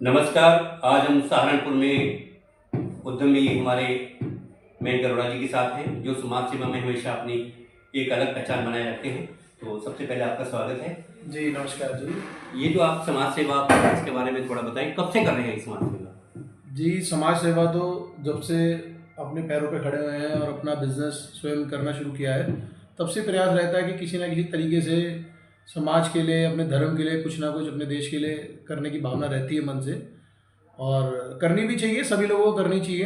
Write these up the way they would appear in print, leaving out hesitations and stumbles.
नमस्कार। आज हम सहारनपुर में उद्यमी हमारे मयंक अरोड़ा जी के साथ हैं, जो समाज सेवा में हमेशा अपनी एक अलग पहचान बनाए रखते हैं। तो सबसे पहले आपका स्वागत है जी। नमस्कार जी। ये जो आप समाज सेवा, इसके बारे में थोड़ा बताएं, कब से कर रहे हैं इस समाज सेवा? जी, समाज सेवा तो जब से अपने पैरों पे खड़े हुए हैं और अपना बिजनेस स्वयं करना शुरू किया है, तब से प्रयास रहता है कि किसी ना किसी तरीके से समाज के लिए, अपने धर्म के लिए कुछ ना कुछ, अपने देश के लिए करने की भावना रहती है मन से, और करनी भी चाहिए, सभी लोगों को करनी चाहिए।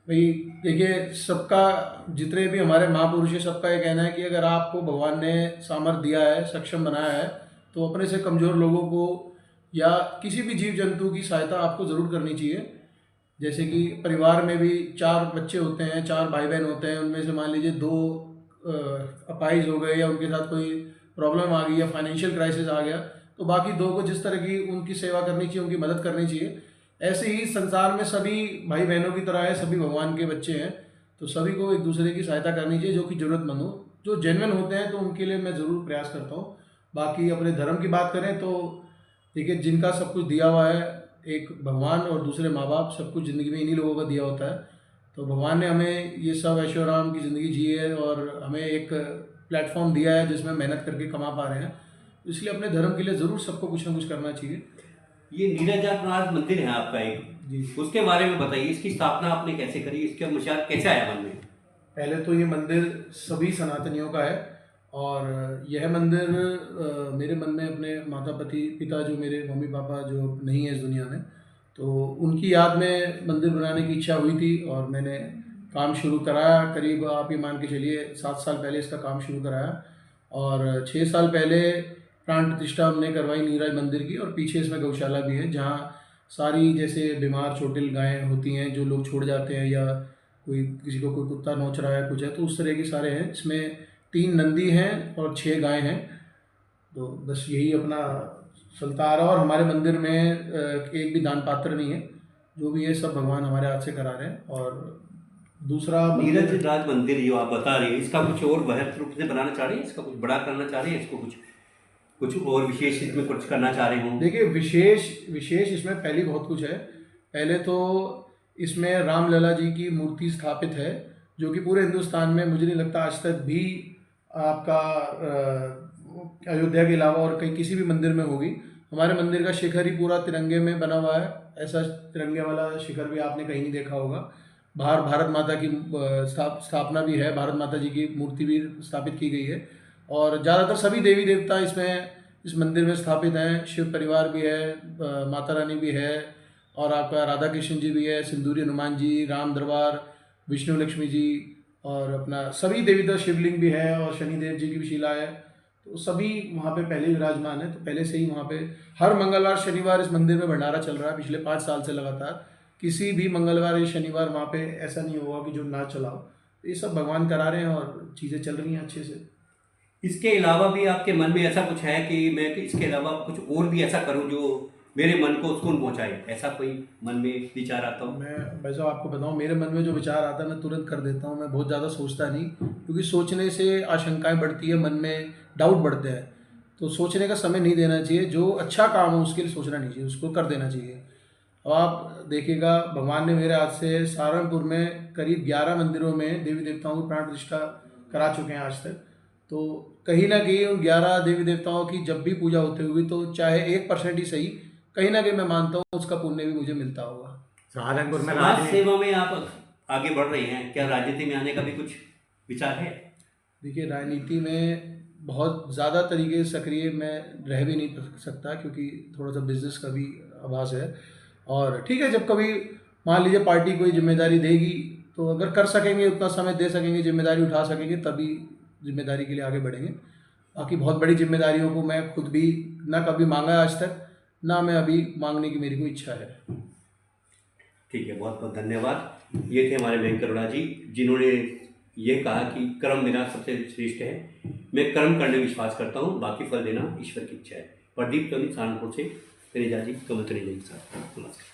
भाई देखिए, सबका, जितने भी हमारे महापुरुष हैं, सबका ये कहना है कि अगर आपको भगवान ने सामर्थ्य दिया है, सक्षम बनाया है, तो अपने से कमज़ोर लोगों को या किसी भी जीव जंतु की सहायता आपको ज़रूर करनी चाहिए। जैसे कि परिवार में भी 4 बच्चे होते हैं, 4 भाई बहन होते हैं, उनमें से मान लीजिए 2 अपाहिज हो गए या उनके साथ कोई प्रॉब्लम आ गई या फाइनेंशियल क्राइसिस आ गया, तो बाकी 2 को जिस तरह की उनकी सेवा करनी चाहिए, उनकी मदद करनी चाहिए। ऐसे ही संसार में सभी भाई बहनों की तरह है, सभी भगवान के बच्चे हैं, तो सभी को एक दूसरे की सहायता करनी चाहिए, जो कि ज़रूरतमंद हो, जो जेन्युइन होते हैं, तो उनके लिए मैं ज़रूर प्रयास करता हूँ। बाकी अपने धर्म की बात करें तो देखिए, जिनका सब कुछ दिया हुआ है, एक भगवान और दूसरे माँ बाप, सब कुछ ज़िंदगी में इन्हीं लोगों का दिया होता है। तो भगवान ने हमें ये सब ऐशो आराम की ज़िंदगी जी है और हमें एक प्लेटफॉर्म दिया है जिसमें मेहनत करके कमा पा रहे हैं, इसलिए अपने धर्म के लिए ज़रूर सबको कुछ ना कुछ करना चाहिए। ये नीरजानाथ मंदिर है आपका एक जी। उसके बारे में बताइए, इसकी स्थापना आपने कैसे करी, इसका विचार कैसे आया मन में? पहले तो ये मंदिर सभी सनातनियों का है, और यह मंदिर मेरे मन में अपने पिता, जो मेरे मम्मी पापा जो नहीं है इस दुनिया में, तो उनकी याद में मंदिर बनाने की इच्छा हुई थी, और मैंने काम शुरू कराया। करीब आप ये मान के चलिए 7 साल पहले इसका काम शुरू कराया, और 6 साल पहले प्राण प्रतिष्ठा हमने करवाई नीरज मंदिर की, और पीछे इसमें गौशाला भी है, जहाँ सारी, जैसे बीमार चोटिल गायें होती हैं जो लोग छोड़ जाते हैं, या कोई किसी को कोई कुत्ता नोच रहा है, कुछ है, तो उस तरह के सारे हैं। इसमें 3 नंदी हैं और 6 गाय हैं। तो बस यही अपना चलता आ रहा है, और हमारे मंदिर में एक भी दान पात्र नहीं है, जो भी है सब भगवान हमारे हाथ से करा रहे हैं। और दूसरा नीरज राज मंदिर जो आप बता रहे हैं, इसका कुछ और बृहद रूप से बनाना चाह रहे हैं, इसका कुछ बड़ा करना चाह रहे हैं, इसको कुछ कुछ और विशेष इसमें कुछ करना चाह रहे हों? देखिए, विशेष इसमें पहले बहुत कुछ है। पहले तो इसमें रामलला जी की मूर्ति स्थापित है, जो कि पूरे हिंदुस्तान में मुझे नहीं लगता आज तक भी आपका अयोध्या के अलावा और कहीं किसी भी मंदिर में होगी। हमारे मंदिर का शिखर ही पूरा तिरंगे में बना हुआ है, ऐसा तिरंगे वाला शिखर भी आपने कहीं नहीं देखा होगा। बाहर भारत माता की स्थापना भी है, भारत माता जी की मूर्ति भी स्थापित की गई है, और ज़्यादातर सभी देवी देवता इसमें, इस मंदिर में स्थापित हैं। शिव परिवार भी है, माता रानी भी है, और आपका राधा कृष्ण जी भी है, सिंदूरी हनुमान जी, राम दरबार, विष्णु लक्ष्मी जी, और अपना सभी देवी देवता, शिवलिंग भी है, और शनिदेव जी की भी शिला है। तो सभी वहाँ पे पहले ही विराजमान है। तो पहले से ही वहाँ पे हर मंगलवार शनिवार इस मंदिर में भंडारा चल रहा है पिछले 5 साल से लगातार। किसी भी मंगलवार या शनिवार वहाँ पे ऐसा नहीं होगा कि जो ना चलाओ। तो ये सब भगवान करा रहे हैं, और चीज़ें चल रही हैं अच्छे से। इसके अलावा भी आपके मन में ऐसा कुछ है कि मैं इसके अलावा कुछ और भी ऐसा करूं जो मेरे मन को सुकून पहुंचाए, ऐसा कोई मन में विचार आता हो? मैं वैसा आपको बताऊं, मेरे मन में जो विचार आता है मैं तुरंत कर देता हूं। मैं बहुत ज़्यादा सोचता नहीं, क्योंकि सोचने से आशंकाएं बढ़ती है, मन में डाउट बढ़ते हैं। तो सोचने का समय नहीं देना चाहिए। जो अच्छा काम हो उसके लिए सोचना नहीं चाहिए, उसको कर देना चाहिए। अब आप देखिएगा, भगवान ने मेरे हाथ से सहारनपुर में करीब 11 मंदिरों में देवी देवताओं की प्राण प्रतिष्ठा करा चुके हैं आज तक। तो कहीं ना कहीं उन 11 देवी देवताओं की जब भी पूजा होती होगी, तो चाहे 1% ही सही, कहीं ना कहीं मैं मानता हूँ उसका पुण्य भी मुझे मिलता होगा। सहारनपुर में समाज सेवा में आप आगे बढ़ रहे हैं, क्या राजनीति में आने का भी कुछ विचार है? देखिए, राजनीति में बहुत ज़्यादा तरीके से सक्रिय मैं रह भी नहीं सकता, क्योंकि थोड़ा सा बिजनेस का भी आभास है। और ठीक है, जब कभी मान लीजिए पार्टी कोई जिम्मेदारी देगी, तो अगर कर सकेंगे, उतना समय दे सकेंगे, जिम्मेदारी उठा सकेंगे, तभी जिम्मेदारी के लिए आगे बढ़ेंगे। बाकी बहुत बड़ी जिम्मेदारियों को मैं खुद भी ना कभी मांगा आज तक, ना मैं अभी मांगने की मेरी कोई इच्छा है। ठीक है, बहुत बहुत धन्यवाद। ये थे हमारे मयंक अरोड़ा जी, जिन्होंने ये कहा कि कर्म मेरा सबसे श्रेष्ठ है। मैं कर्म करने में विश्वास करता हूँ, बाकी फल देना ईश्वर की इच्छा है। प्रदीप सहारनपुर से तनेजा जी, कमल तनेजा के साथ नमस्कार।